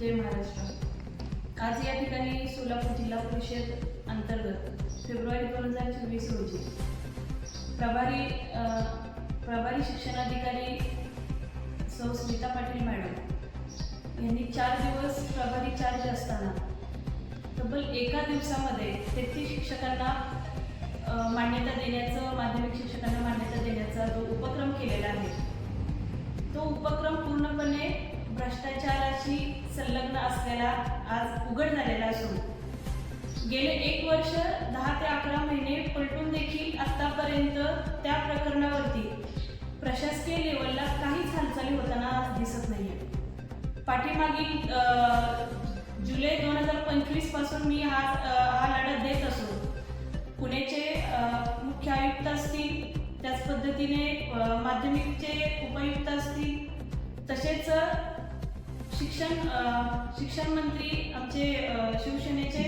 जय महाराष्ट्र। आज या ठिकाणी सोलापूर जिल्हा परिषद अंतर्गत फेब्रुवारी 2024 रोजी प्रभारी शिक्षणाधिकारी सौ स्मिता पाटील मॅडम यांनी 4 दिवस प्रभारी चार्ज असताना तब्बल एका दिवसामध्ये 33 शिक्षकांना मान्यता देण्याचं, माध्यमिक शिक्षकांना मान्यता देण्याचा जो उपक्रम केलेला आहे, तो उपक्रम पूर्णपणे भ्रष्टाचाराशी संलग्न असलेला आज उघड झालेला असून गेले 1 वर्ष 10 ते 11 महिने पलटून देखील आतापर्यंत त्या प्रकरणावरती प्रशासकीय लेवलला काहीच हालचाली होताना आज दिसत नाहीये। पाठीमागील जुलै 2025 पासून मी हा लढा देत असून पुण्याचे मुख्य आयुक्त असतील, त्याच पद्धतीने माध्यमिकचे उपायुक्त असतील, तसेच शिक्षण मंत्री आमचे शिवसेनेचे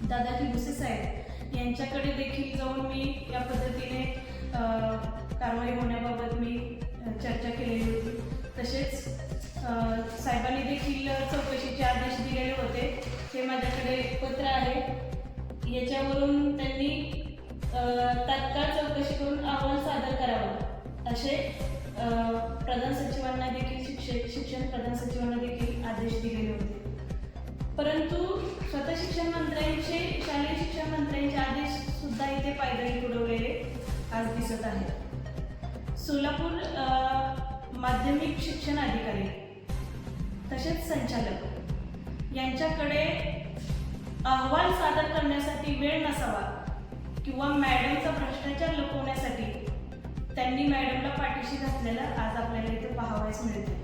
दादाजी भुसे साहेब यांच्याकडे देखील जाऊन मी या पद्धतीने कारवाई होण्याबाबत मी चर्चा केलेली होती। तसेच साहेबांनी देखील चौकशीचे आदेश दिलेले होते, हे माझ्याकडे पत्र आहे। याच्यावरून त्यांनी तात्काळ चौकशी करून अहवाल सादर करावा असे प्रधान सचिवांना देखील शिक्षण प्रधान सचिवांना देखील आदेश दिलेले होते। परंतु स्वतः शिक्षण मंत्र्यांचे, शालेय शिक्षण मंत्र्यांचे आदेश सुद्धा इथे पायदळी उडवलेले आज दिसत आहेत। सोलापूर माध्यमिक शिक्षण अधिकारी तसेच संचालक यांच्याकडे अहवाल सादर करण्यासाठी वेळ नसावा किंवा मॅडमचा भ्रष्टाचार लपवण्यासाठी त्यांनी मॅडमला पाठीशी घातलेलं आज आपल्याला इथे पाहावयास मिळते।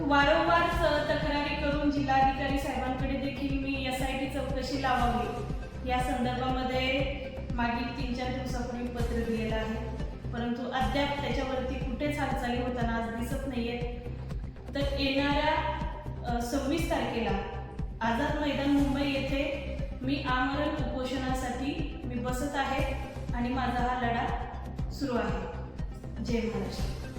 वारंवार तक्रारी करून जिल्हाधिकारी साहेबांकडे देखील मी SIT चौकशी लावावी या संदर्भामध्ये मागील 3-4 दिवसापूर्वी पत्र दिलेलं आहे, परंतु अद्याप त्याच्यावरती कुठेच हालचाली होताना आज दिसत नाहीये। तर येणाऱ्या 26 तारखेला आझाद मैदान मुंबई येथे मी आमरण उपोषणासाठी मी बसत आहे आणि माझा हा लढा सुरू आहे। जय महाराष्ट्र।